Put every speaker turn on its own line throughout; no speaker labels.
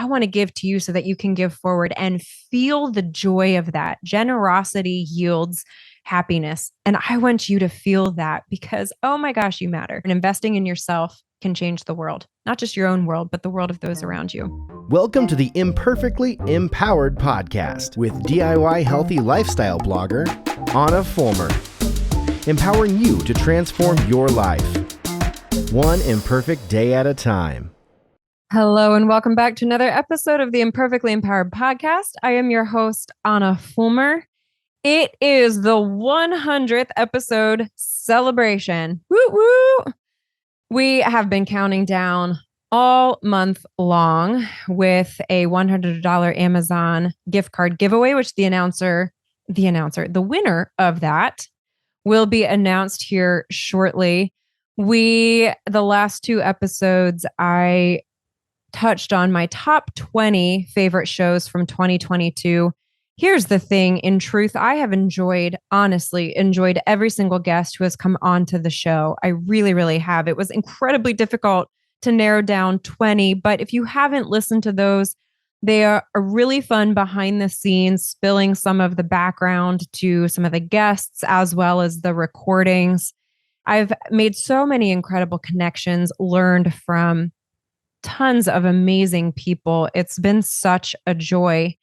I want to give to you so that you can give forward and feel the joy of that. Generosity yields happiness. And I want you to feel that because, oh my gosh, you matter. And investing in yourself can change the world, not just your own world, but the world of those around you.
Welcome to the Imperfectly Empowered podcast with DIY healthy lifestyle blogger, Ahna Fulmer. Empowering you to transform your life, one imperfect day at a time.
Hello, and welcome back to another episode of the Imperfectly Empowered podcast. I am your host, Ahna Fulmer. It is the 100th episode celebration. Woo woo! We have been counting down all month long with a $100 Amazon gift card giveaway, which the winner of that will be announced here shortly. The last two episodes, I touched on my top 20 favorite shows from 2022. Here's the thing. In truth, I have honestly enjoyed every single guest who has come onto the show. I really, really have. It was incredibly difficult to narrow down 20, but if you haven't listened to those, they are really fun behind the scenes, spilling some of the background to some of the guests as well as the recordings. I've made so many incredible connections, learned from tons of amazing people. It's been such a joy.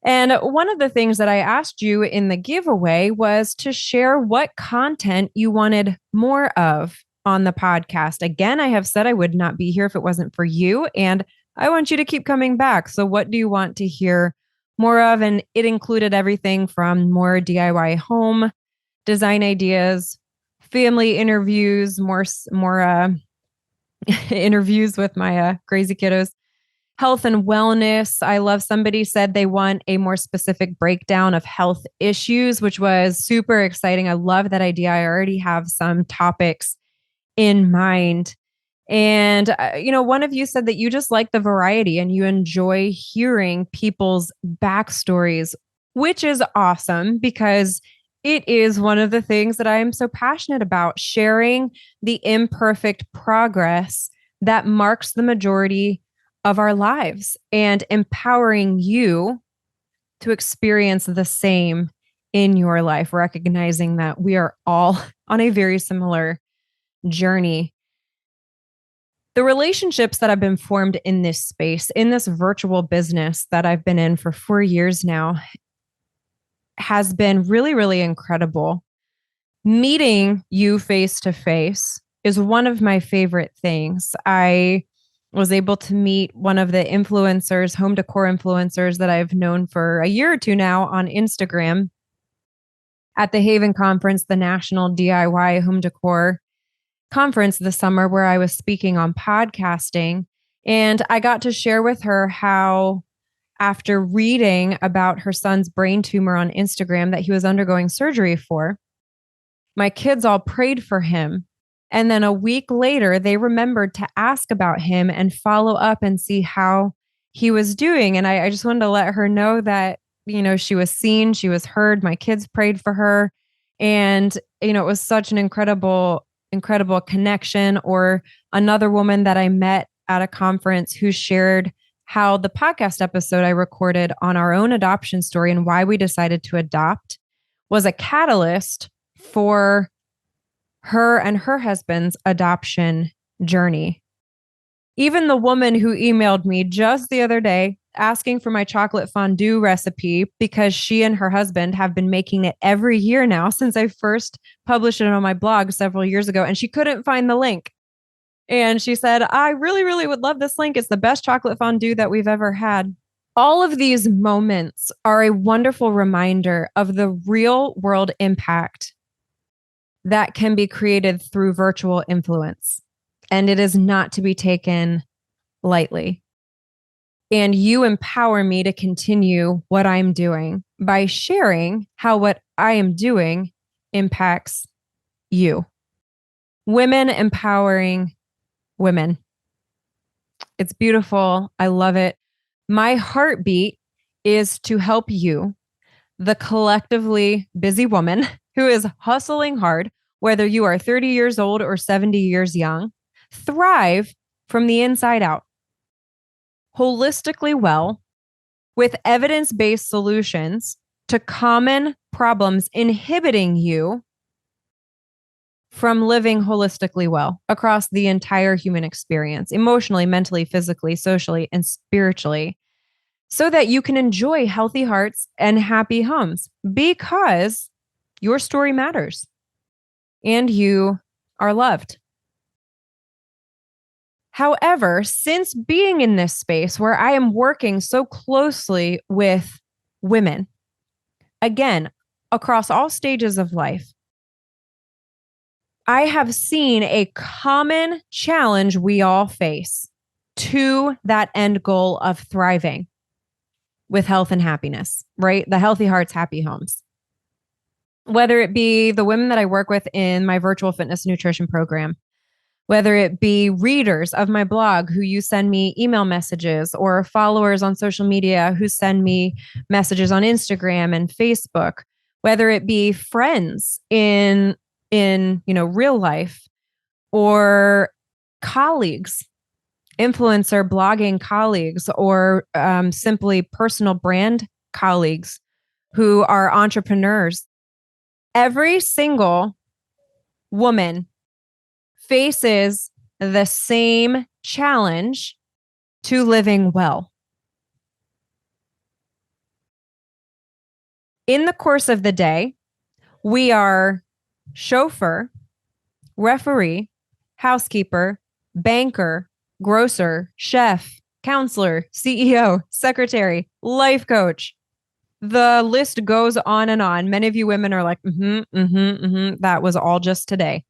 And one of the things that I asked you in the giveaway was to share what content you wanted more of on the podcast. Again, I have said I would not be here if it wasn't for you, and I want you to keep coming back. So what do you want to hear more of? And it included everything from more DIY home design ideas, family interviews, more interviews with my crazy kiddos, health and wellness. I love somebody said they want a more specific breakdown of health issues, which was super exciting. I love that idea. I already have some topics in mind. And, one of you said that you just like the variety and you enjoy hearing people's backstories, which is awesome because it is one of the things that I am so passionate about, sharing the imperfect progress that marks the majority of our lives and empowering you to experience the same in your life, recognizing that we are all on a very similar journey. The relationships that have been formed in this space, in this virtual business that I've been in for 4 years now, has been really, really incredible. Meeting you face to face is one of my favorite things. I was able to meet one of the influencers, home decor influencers that I've known for a year or two now on Instagram at the Haven Conference, the National DIY Home Decor Conference this summer, where I was speaking on podcasting. And I got to share with her how, after reading about her son's brain tumor on Instagram that he was undergoing surgery for, my kids all prayed for him. And then a week later, they remembered to ask about him and follow up and see how he was doing. And I just wanted to let her know that, she was seen, she was heard. My kids prayed for her. And, it was such an incredible connection. Or another woman that I met at a conference who shared how the podcast episode I recorded on our own adoption story and why we decided to adopt was a catalyst for her and her husband's adoption journey. Even the woman who emailed me just the other day asking for my chocolate fondue recipe, because she and her husband have been making it every year now since I first published it on my blog several years ago, and she couldn't find the link. And she said, I really, really would love this link. It's the best chocolate fondue that we've ever had. All of these moments are a wonderful reminder of the real world impact that can be created through virtual influence. And it is not to be taken lightly. And you empower me to continue what I'm doing by sharing how what I am doing impacts you. Women empowering women. It's beautiful. I love it. My heartbeat is to help you, the collectively busy woman who is hustling hard, whether you are 30 years old or 70 years young, thrive from the inside out. holistically well with evidence-based solutions to common problems inhibiting you from living holistically well across the entire human experience, emotionally, mentally, physically, socially, and spiritually, so that you can enjoy healthy hearts and happy homes because your story matters and you are loved. However, since being in this space where I am working so closely with women, again, across all stages of life, I have seen a common challenge we all face to that end goal of thriving with health and happiness, right? The healthy hearts, happy homes. Whether it be the women that I work with in my virtual fitness nutrition program, whether it be readers of my blog who you send me email messages, or followers on social media who send me messages on Instagram and Facebook, whether it be friends in real life, or colleagues, influencer blogging colleagues, or simply personal brand colleagues who are entrepreneurs. Every single woman faces the same challenge to living well. In the course of the day, we are chauffeur, referee, housekeeper, banker, grocer, chef, counselor, CEO, secretary, life coach. The list goes on and on. Many of you women are like, that was all just today,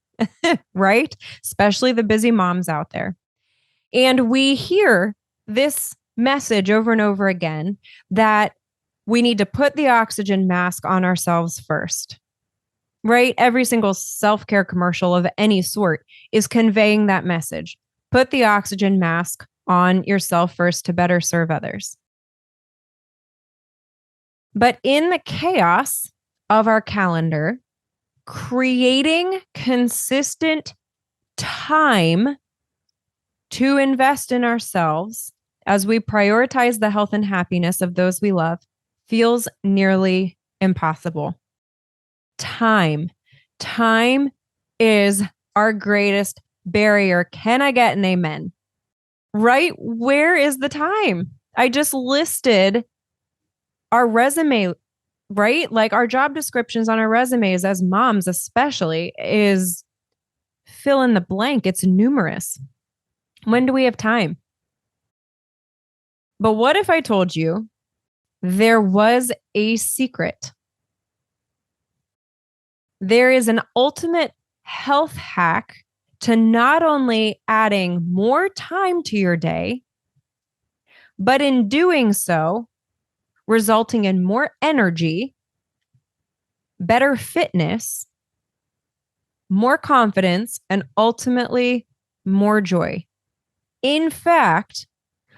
right? Especially the busy moms out there. And we hear this message over and over again that we need to put the oxygen mask on ourselves first, right? Every single self-care commercial of any sort is conveying that message. Put the oxygen mask on yourself first to better serve others. But in the chaos of our calendar, creating consistent time to invest in ourselves as we prioritize the health and happiness of those we love feels nearly impossible. Time is our greatest barrier. Can I get an amen? Right? Where is the time? I just listed our resume, right? Like our job descriptions on our resumes as moms, especially, is fill in the blank. It's numerous. When do we have time? But what if I told you there was a secret? There is an ultimate health hack to not only adding more time to your day, but in doing so, resulting in more energy, better fitness, more confidence, and ultimately more joy. In fact,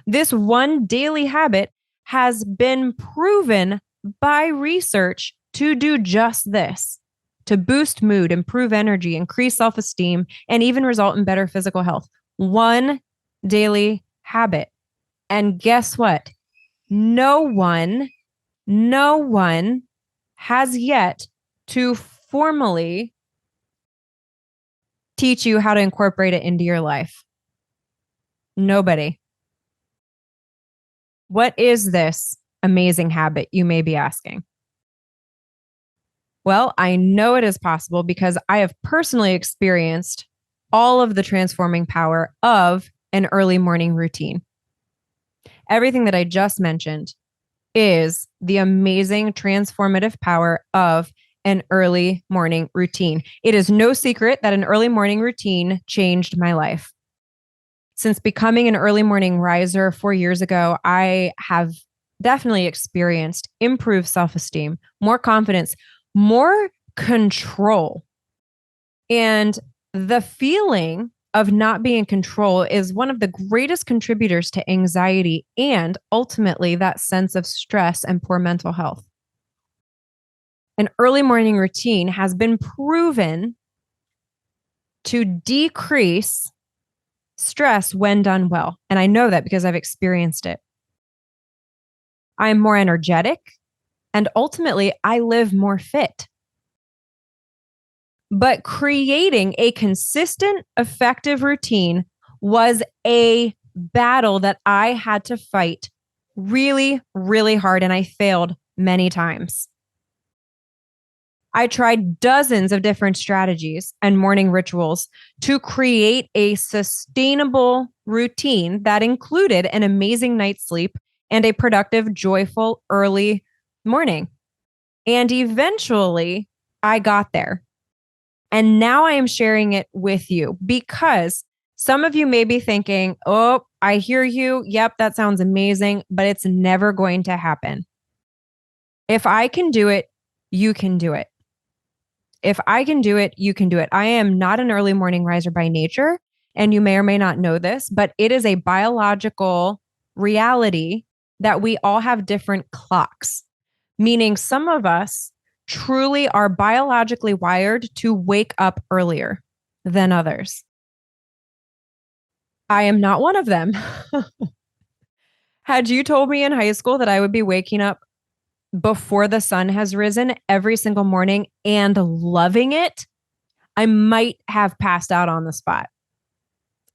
this one daily habit has been proven by research to do just this, to boost mood, improve energy, increase self-esteem, and even result in better physical health. One daily habit. And guess what? No one has yet to formally teach you how to incorporate it into your life. Nobody. What is this amazing habit, you may be asking? Well, I know it is possible because I have personally experienced all of the transforming power of an early morning routine. Everything that I just mentioned is the amazing transformative power of an early morning routine. It is no secret that an early morning routine changed my life. Since becoming an early morning riser 4 years ago, I have definitely experienced improved self-esteem, more confidence, more control. And the feeling of not being in control is one of the greatest contributors to anxiety and ultimately that sense of stress and poor mental health. An early morning routine has been proven to decrease stress when done well. And I know that because I've experienced it. I am more energetic, and ultimately, I live more fit. But creating a consistent, effective routine was a battle that I had to fight really, really hard, and I failed many times. I tried dozens of different strategies and morning rituals to create a sustainable routine that included an amazing night's sleep and a productive, joyful early morning. And eventually, I got there. And now I am sharing it with you because some of you may be thinking, oh, I hear you. Yep, that sounds amazing, but it's never going to happen. If I can do it, you can do it. If I can do it, you can do it. I am not an early morning riser by nature, and you may or may not know this, but it is a biological reality that we all have different clocks, meaning some of us truly are biologically wired to wake up earlier than others. I am not one of them. Had you told me in high school that I would be waking up before the sun has risen every single morning and loving it, I might have passed out on the spot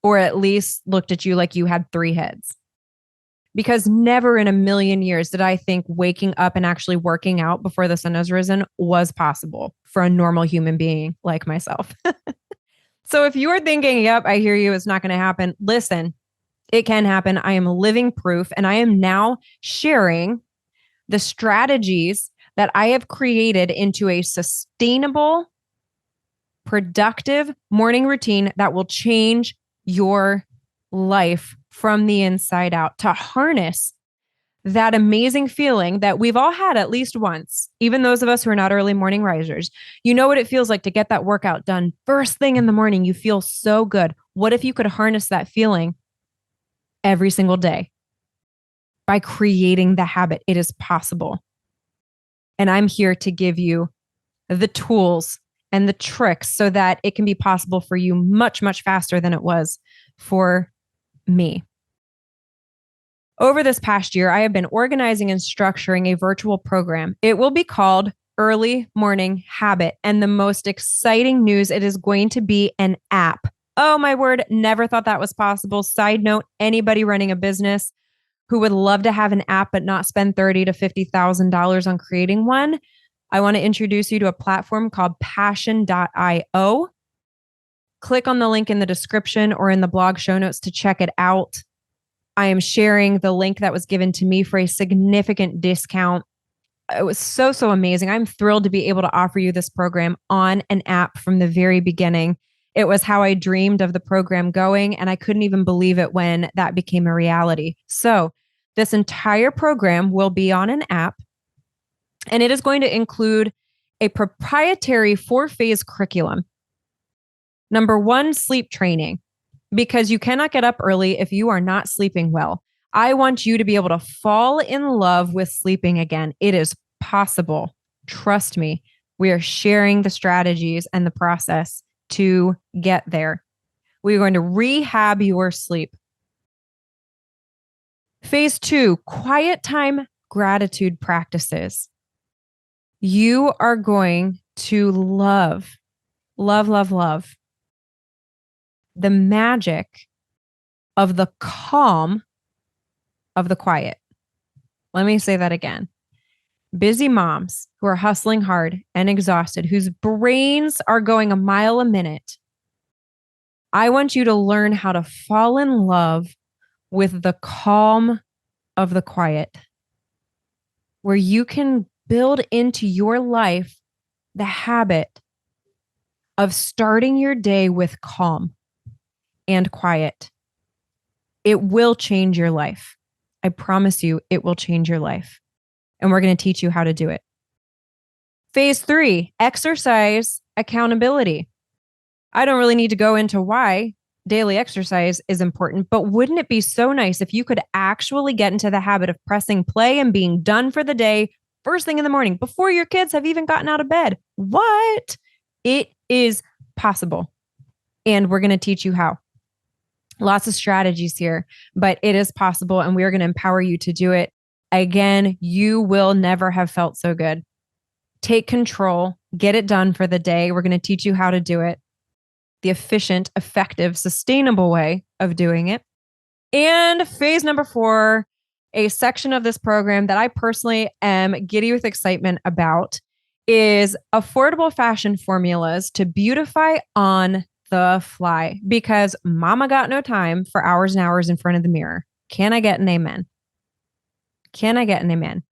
or at least looked at you like you had three heads. Because never in a million years did I think waking up and actually working out before the sun has risen was possible for a normal human being like myself. So if you are thinking, yep, I hear you, it's not going to happen, listen, it can happen. I am living proof, and I am now sharing the strategies that I have created into a sustainable, productive morning routine that will change your life from the inside out, to harness that amazing feeling that we've all had at least once, even those of us who are not early morning risers. You know what it feels like to get that workout done first thing in the morning. You feel so good. What if you could harness that feeling every single day? By creating the habit, it is possible. And I'm here to give you the tools and the tricks so that it can be possible for you much, much faster than it was for me. Over this past year, I have been organizing and structuring a virtual program. It will be called Early Morning Habit. And the most exciting news, it is going to be an app. Oh my word, never thought that was possible. Side note, anybody running a business who would love to have an app but not spend $30,000 to $50,000 on creating one, I want to introduce you to a platform called passion.io. Click on the link in the description or in the blog show notes to check it out. I am sharing the link that was given to me for a significant discount. It was so amazing. I'm thrilled to be able to offer you this program on an app from the very beginning. It was how I dreamed of the program going, and I couldn't even believe it when that became a reality. So this entire program will be on an app, and it is going to include a proprietary 4-phase curriculum. Number 1, sleep training, because you cannot get up early if you are not sleeping well. I want you to be able to fall in love with sleeping again. It is possible. Trust me. We are sharing the strategies and the process to get there. We are going to rehab your sleep. Phase 2, quiet time gratitude practices. You are going to love the magic of the calm of the quiet. Let me say that again. Busy moms who are hustling hard and exhausted, whose brains are going a mile a minute. I want you to learn how to fall in love with the calm of the quiet, where you can build into your life the habit of starting your day with calm and quiet. It will change your life. I promise you, it will change your life. And we're going to teach you how to do it. Phase 3, exercise accountability. I don't really need to go into why daily exercise is important, but wouldn't it be so nice if you could actually get into the habit of pressing play and being done for the day first thing in the morning before your kids have even gotten out of bed? What? It is possible. And we're going to teach you how. Lots of strategies here, but it is possible, and we are going to empower you to do it. Again, you will never have felt so good. Take control, get it done for the day. We're going to teach you how to do it, the efficient, effective, sustainable way of doing it. And phase number 4, a section of this program that I personally am giddy with excitement about, is affordable fashion formulas to beautify on the fly, because mama got no time for hours and hours in front of the mirror. Can I get an amen? Can I get an amen?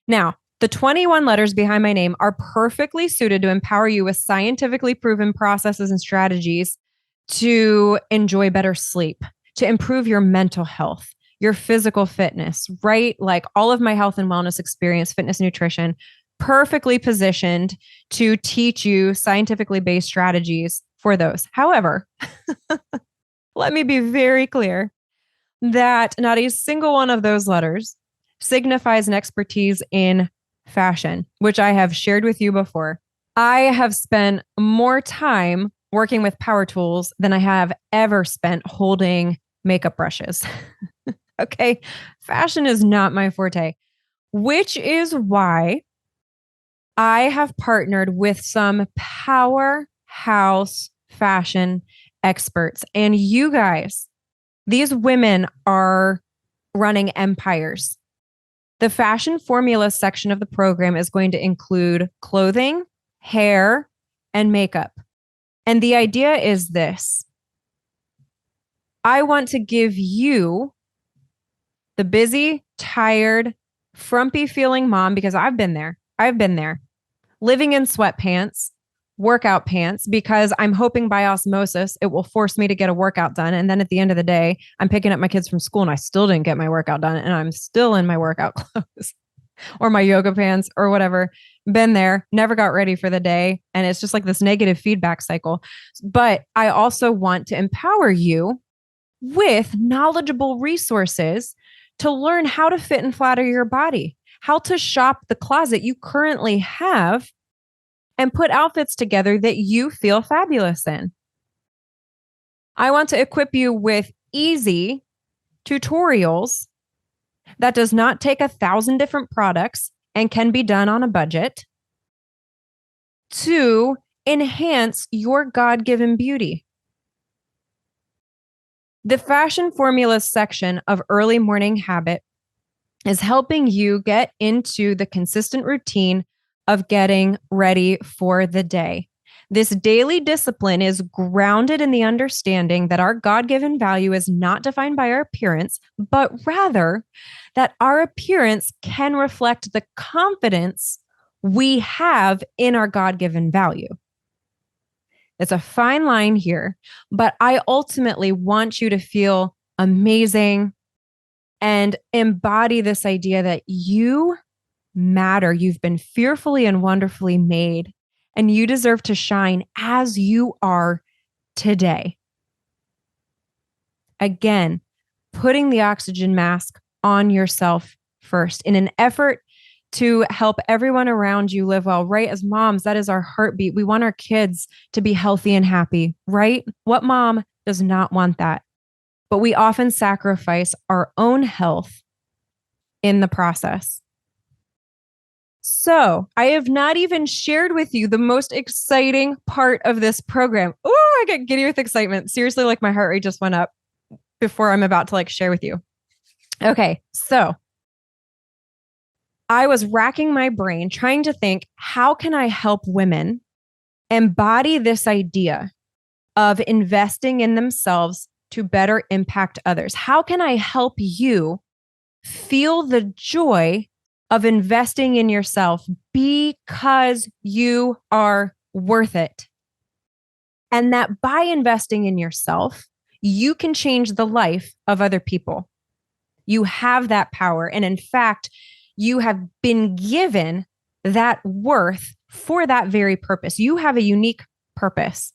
Now, the 21 letters behind my name are perfectly suited to empower you with scientifically proven processes and strategies to enjoy better sleep, to improve your mental health, your physical fitness, right? Like all of my health and wellness experience, fitness, nutrition, perfectly positioned to teach you scientifically based strategies for those. However, let me be very clear that not a single one of those letters signifies an expertise in fashion, which I have shared with you before. I have spent more time working with power tools than I have ever spent holding makeup brushes. Okay. Fashion is not my forte, which is why I have partnered with some powerhouse fashion experts. And you guys, these women are running empires. The fashion formula section of the program is going to include clothing, hair, and makeup. And the idea is this: I want to give you, the busy, tired, frumpy feeling mom, because I've been there. I've been there, living in sweatpants, workout pants, because I'm hoping by osmosis it will force me to get a workout done. And then at the end of the day, I'm picking up my kids from school and I still didn't get my workout done. And I'm still in my workout clothes or my yoga pants or whatever. Been there, never got ready for the day. And it's just like this negative feedback cycle. But I also want to empower you with knowledgeable resources to learn how to fit and flatter your body, how to shop the closet you currently have and put outfits together that you feel fabulous in. I want to equip you with easy tutorials that does not take 1,000 different products and can be done on a budget to enhance your God-given beauty. The fashion formulas section of Early Morning Habit is helping you get into the consistent routine of getting ready for the day. This daily discipline is grounded in the understanding that our God-given value is not defined by our appearance, but rather that our appearance can reflect the confidence we have in our God-given value. It's a fine line here, but I ultimately want you to feel amazing and embody this idea that you matter. You've been fearfully and wonderfully made, and you deserve to shine as you are today. Again, putting the oxygen mask on yourself first in an effort to help everyone around you live well, right? As moms, that is our heartbeat. We want our kids to be healthy and happy, right? What mom does not want that? But we often sacrifice our own health in the process. So I have not even shared with you the most exciting part of this program. Oh, I get giddy with excitement. Seriously, like my heart rate just went up before I'm about to share with you. Okay, so I was racking my brain trying to think, how can I help women embody this idea of investing in themselves to better impact others? How can I help you feel the joy of investing in yourself because you are worth it? And that by investing in yourself, you can change the life of other people. You have that power. And in fact, you have been given that worth for that very purpose. You have a unique purpose.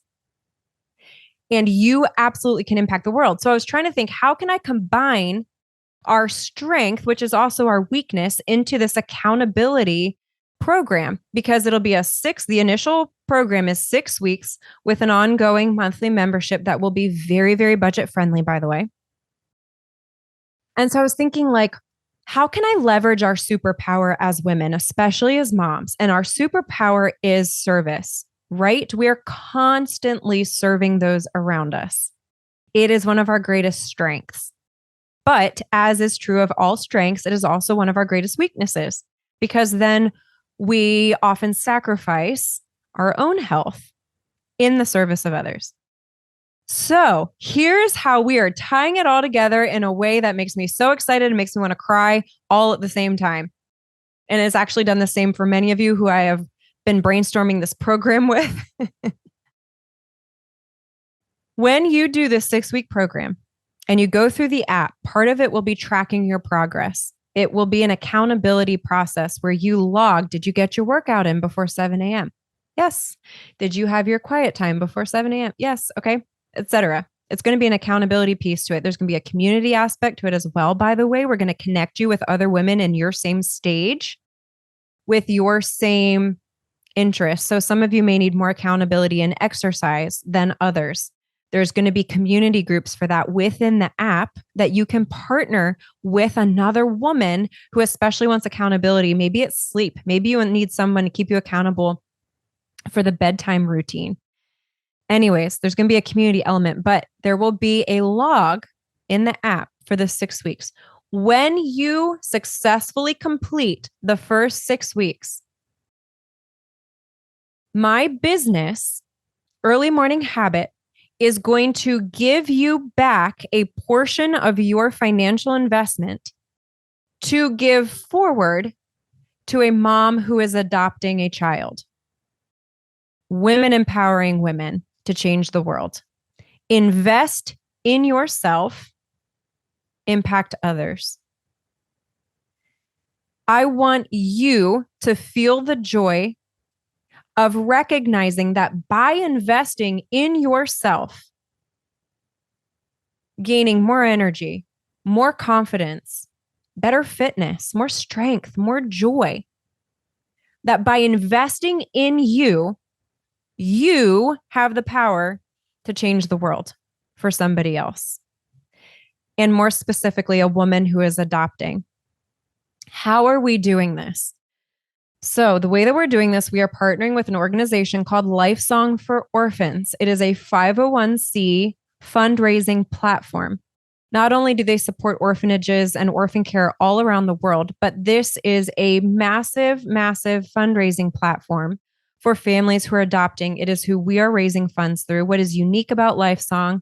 And you absolutely can impact the world. So I was trying to think, how can I combine our strength, which is also our weakness, into this accountability program? Because it'll be the initial program is 6 weeks with an ongoing monthly membership that will be very, very budget friendly, by the way. And so I was thinking, like, how can I leverage our superpower as women, especially as moms? And our superpower is service, right? We are constantly serving those around us. It is one of our greatest strengths. But as is true of all strengths, it is also one of our greatest weaknesses because then we often sacrifice our own health in the service of others. So here's how we are tying it all together in a way that makes me so excited and makes me want to cry all at the same time. And it's actually done the same for many of you who I have been brainstorming this program with. When you do this 6-week program and you go through the app, part of it will be tracking your progress. It will be an accountability process where you log, did you get your workout in before 7 a.m.? Yes. Did you have your quiet time before 7 a.m.? Yes. Okay. Etc. It's going to be an accountability piece to it. There's going to be a community aspect to it as well. By the way, we're going to connect you with other women in your same stage with your same interests. So some of you may need more accountability in exercise than others. There's going to be community groups for that within the app that you can partner with another woman who especially wants accountability. Maybe it's sleep. Maybe you need someone to keep you accountable for the bedtime routine. Anyways, there's going to be a community element, but there will be a log in the app for the 6 weeks. When you successfully complete the first 6 weeks, my business, Early Morning Habit, is going to give you back a portion of your financial investment to give forward to a mom who is adopting a child. Women empowering women to change the world. Invest in yourself, impact others. I want you to feel the joy of recognizing that by investing in yourself, gaining more energy, more confidence, better fitness, more strength, more joy, that by investing in you, you have the power to change the world for somebody else. And more specifically, a woman who is adopting. How are we doing this? So the way that we're doing this, we are partnering with an organization called Lifesong for Orphans. It is a 501c fundraising platform. Not only do they support orphanages and orphan care all around the world, but this is a massive, massive fundraising platform for families who are adopting. It is who we are raising funds through. What is unique about Lifesong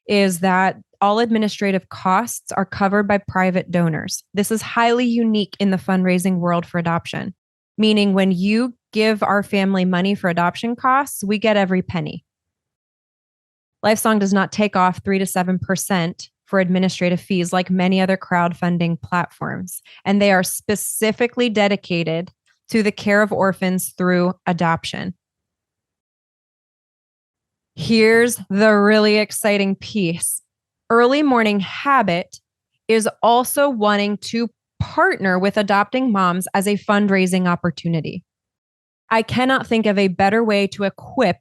is that all administrative costs are covered by private donors. This is highly unique in the fundraising world for adoption, meaning when you give our family money for adoption costs, we get every penny. Lifesong does not take off 3 to 7% for administrative fees like many other crowdfunding platforms, and they are specifically dedicated to the care of orphans through adoption. Here's the really exciting piece. Early Morning Habit is also wanting to partner with adopting moms as a fundraising opportunity. I cannot think of a better way to equip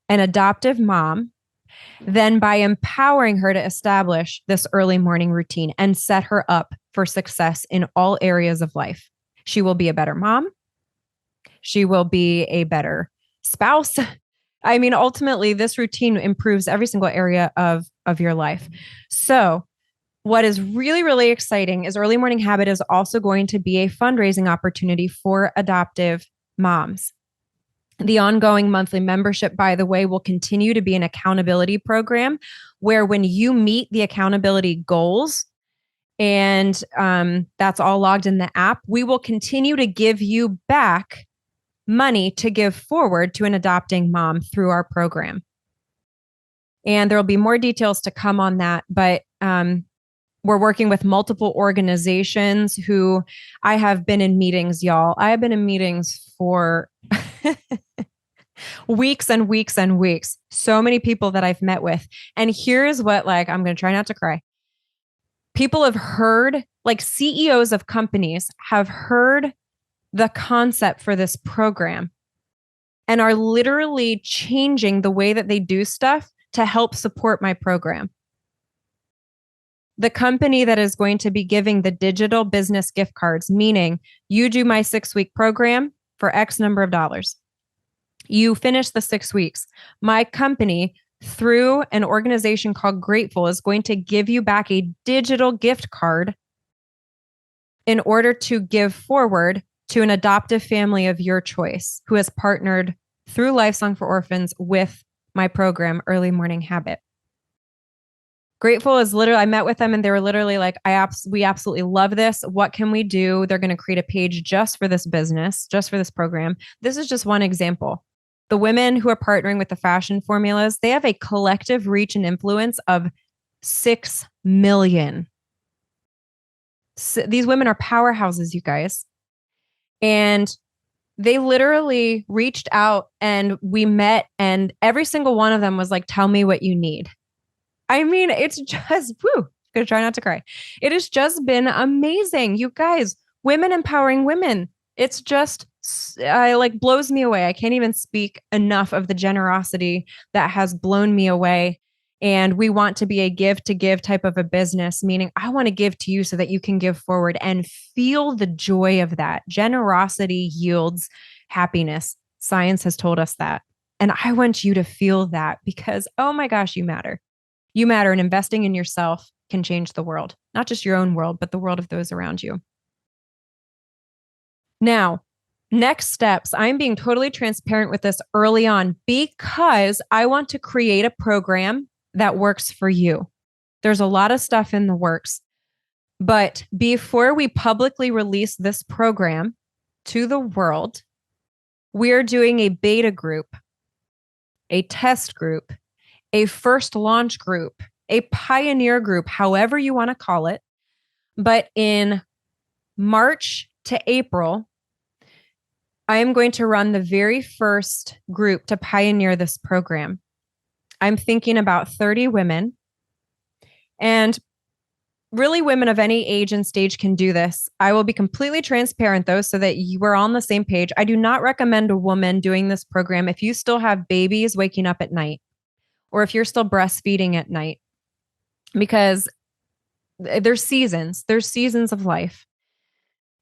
an adoptive mom than by empowering her to establish this early morning routine and set her up for success in all areas of life. She will be a better mom. She will be a better spouse. I mean, ultimately, this routine improves every single area of your life. So what is really, really exciting is Early Morning Habit is also going to be a fundraising opportunity for adoptive moms. The ongoing monthly membership, by the way, will continue to be an accountability program where when you meet the accountability goals, and that's all logged in the app, we will continue to give you back money to give forward to an adopting mom through our program. And there will be more details to come on that, but we're working with multiple organizations who I have been in meetings, y'all. I have been in meetings for weeks and weeks and weeks. So many people that I've met with. And here's what, like, I'm going to try not to cry. People have heard, like CEOs of companies have heard the concept for this program. and are literally changing the way that they do stuff to help support my program. The company that is going to be giving the digital business gift cards, meaning you do my 6-week program for X number of dollars. You finish the 6 weeks. My company, through an organization called Grateful, is going to give you back a digital gift card in order to give forward to an adoptive family of your choice who has partnered through Lifesong for Orphans with my program, Early Morning Habit. Grateful is literally, I met with them and they were literally like, we absolutely love this. What can we do? They're going to create a page just for this business, just for this program. This is just one example. The women who are partnering with the fashion formulas, they have a collective reach and influence of 6 million. So these women are powerhouses, you guys. And they literally reached out and we met, and every single one of them was like, tell me what you need. I mean, it's just, gonna try not to cry. It has just been amazing. You guys, women empowering women. It's just, blows me away. I can't even speak enough of the generosity that has blown me away. And we want to be a give to give type of a business, meaning I want to give to you so that you can give forward and feel the joy of that. Generosity yields happiness. Science has told us that. And I want you to feel that because, oh my gosh, you matter. You matter, and investing in yourself can change the world, not just your own world, but the world of those around you. Now, next steps. I'm being totally transparent with this early on because I want to create a program that works for you. There's a lot of stuff in the works, but before we publicly release this program to the world, we're doing a beta group, a test group, a first launch group, a pioneer group, however you want to call it. But in March to April, I am going to run the very first group to pioneer this program. I'm thinking about 30 women, and really women of any age and stage can do this. I will be completely transparent though, so that you are on the same page. I do not recommend a woman doing this program if you still have babies waking up at night, or if you're still breastfeeding at night, because there's seasons of life.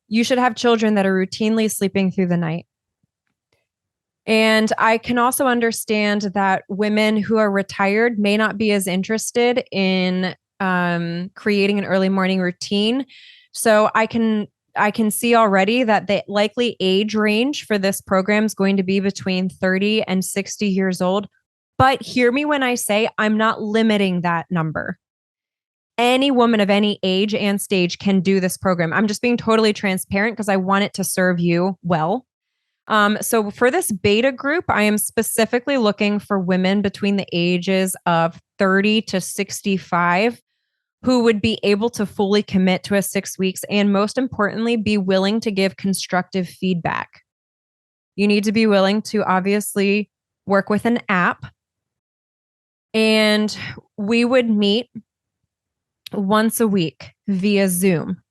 You should have children that are routinely sleeping through the night. And I can also understand that women who are retired may not be as interested in creating an early morning routine. So I can see already that the likely age range for this program is going to be between 30 and 60 years old. But hear me when I say I'm not limiting that number. Any woman of any age and stage can do this program. I'm just being totally transparent because I want it to serve you well. So for this beta group, I am specifically looking for women between the ages of 30 to 65 who would be able to fully commit to a 6 weeks and, most importantly, be willing to give constructive feedback. You need to be willing to obviously work with an app, and we would meet once a week via Zoom.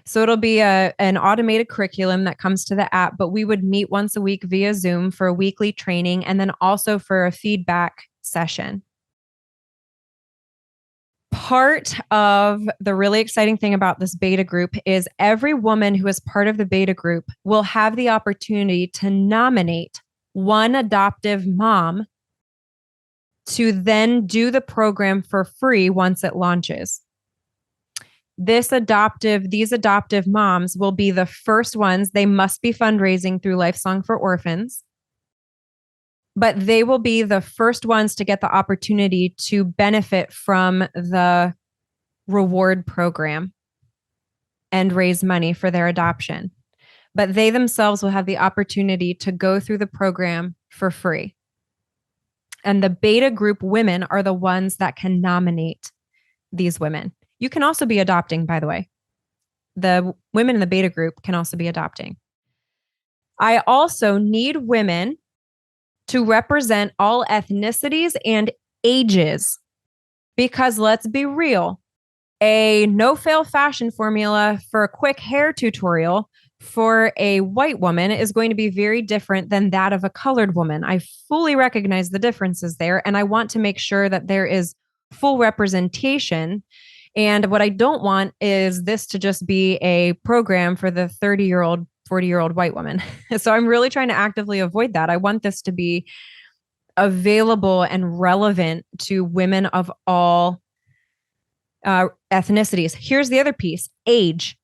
So it'll be an automated curriculum that comes to the app, but we would meet once a week via Zoom for a weekly training and then also for a feedback session. Part of the really exciting thing about this beta group is every woman who is part of the beta group will have the opportunity to nominate one adoptive mom to then do the program for free once it launches. These adoptive moms will be the first ones. They must be fundraising through Lifesong for Orphans, but they will be the first ones to get the opportunity to benefit from the reward program and raise money for their adoption. But they themselves will have the opportunity to go through the program for free. And the beta group women are the ones that can nominate these women. You can also be adopting, by the way. The women in the beta group can also be adopting. I also need women to represent all ethnicities and ages, because let's be real, a no-fail fashion formula for a quick hair tutorial for a white woman is going to be very different than that of a colored woman. I fully recognize the differences there, and I want to make sure that there is full representation. And what I don't want is this to just be a program for the 30-year-old, 40-year-old white woman. So I'm really trying to actively avoid that. I want this to be available and relevant to women of all ethnicities. Here's the other piece: age.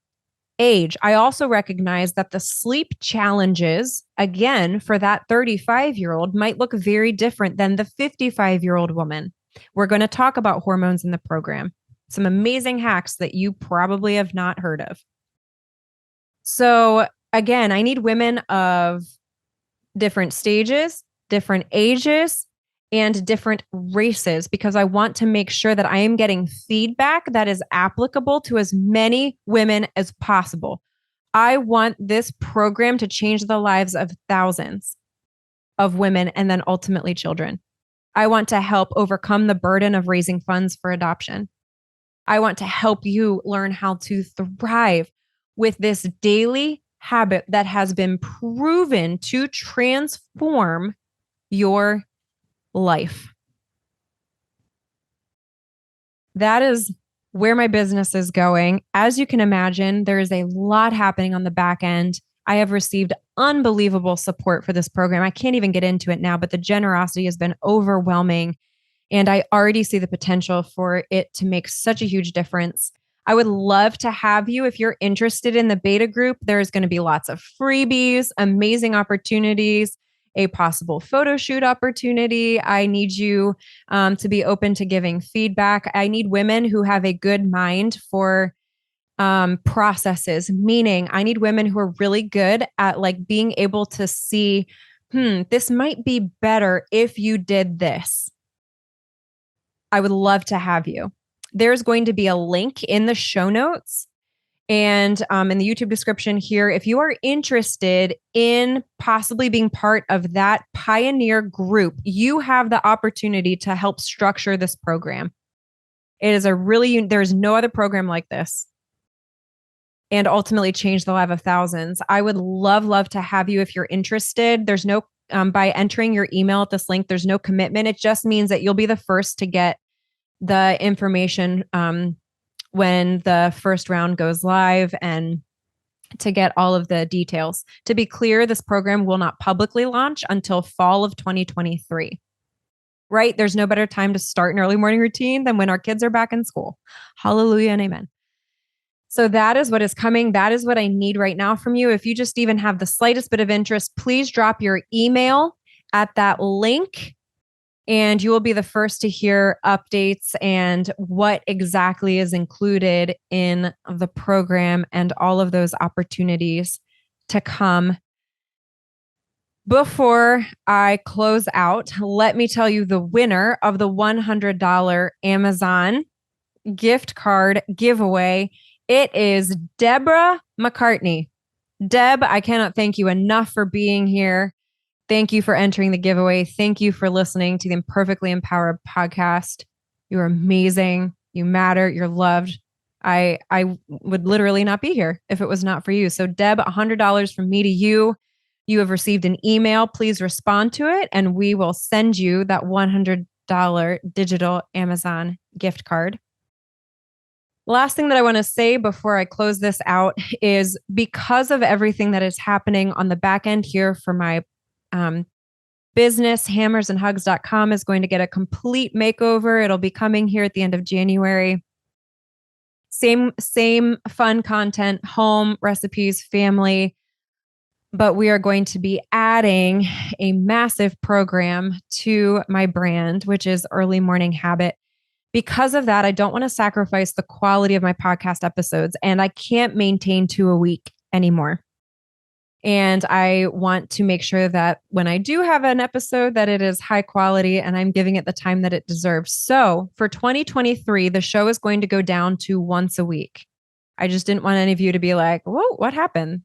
Age. I also recognize that the sleep challenges, again, for that 35-year-old might look very different than the 55-year-old woman. We're going to talk about hormones in the program. Some amazing hacks that you probably have not heard of. So, again, I need women of different stages, different ages, and different races because I want to make sure that I am getting feedback that is applicable to as many women as possible. I want this program to change the lives of thousands of women and then ultimately children. I want to help overcome the burden of raising funds for adoption. I want to help you learn how to thrive with this daily habit that has been proven to transform your life. That is where my business is going. As you can imagine, there is a lot happening on the back end. I have received unbelievable support for this program. I can't even get into it now, but the generosity has been overwhelming. And I already see the potential for it to make such a huge difference. I would love to have you if you're interested in the beta group. There's going to be lots of freebies, amazing opportunities, a possible photo shoot opportunity. I need you to be open to giving feedback. I need women who have a good mind for processes, meaning I need women who are really good at like being able to see, this might be better if you did this. I would love to have you. There's going to be a link in the show notes and in the YouTube description here. If you are interested in possibly being part of that pioneer group, you have the opportunity to help structure this program. It is there's no other program like this and ultimately change the life of thousands. I would love to have you if you're interested. There's no, by entering your email at this link, there's no commitment. It just means that you'll be the first to get the information when the first round goes live and to get all of the details. To be clear, this program will not publicly launch until fall of 2023. Right? There's no better time to start an early morning routine than when our kids are back in school. Hallelujah and amen. So that is what is coming. That is what I need right now from you. If you just even have the slightest bit of interest, please drop your email at that link and you will be the first to hear updates and what exactly is included in the program and all of those opportunities to come. Before I close out, let me tell you the winner of the $100 Amazon gift card giveaway. It is Deborah McCartney. Deb, I cannot thank you enough for being here. Thank you for entering the giveaway. Thank you for listening to the Imperfectly Empowered podcast. You're amazing. You matter. You're loved. I would literally not be here if it was not for you. So Deb, $100 from me to you. You have received an email. Please respond to it and we will send you that $100 digital Amazon gift card. Last thing that I want to say before I close this out is because of everything that is happening on the back end here for my business, hammersandhugs.com is going to get a complete makeover. It'll be coming here at the end of January. Same fun content, home, recipes, family, but we are going to be adding a massive program to my brand, which is Early Morning Habit. Because of that, I don't want to sacrifice the quality of my podcast episodes, and I can't maintain 2 a week anymore. And I want to make sure that when I do have an episode, that it is high quality and I'm giving it the time that it deserves. So for 2023, the show is going to go down to once a week. I just didn't want any of you to be like, whoa, what happened?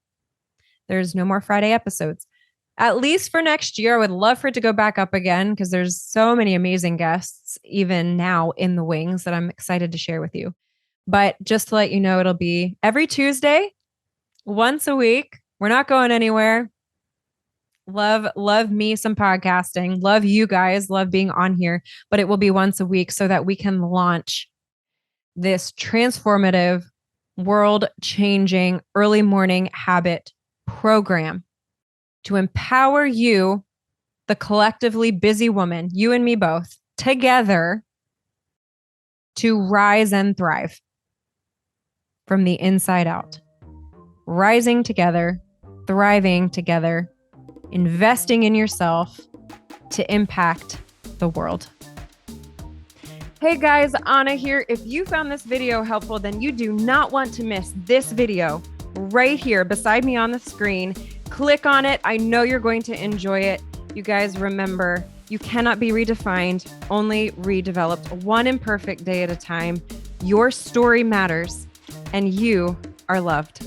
There's no more Friday episodes. At least for next year, I would love for it to go back up again because there's so many amazing guests even now in the wings that I'm excited to share with you. But just to let you know, it'll be every Tuesday once a week. We're not going anywhere. Love me some podcasting. Love you guys. Love being on here, but it will be once a week so that we can launch this transformative, world changing early morning habit program to empower you, the collectively busy woman, you and me both, together to rise and thrive from the inside out. Rising together, thriving together, investing in yourself to impact the world. Hey guys, Ahna here. If you found this video helpful, then you do not want to miss this video right here beside me on the screen. Click on it. I know you're going to enjoy it. You guys remember, you cannot be redefined, only redeveloped, one imperfect day at a time. Your story matters, and you are loved.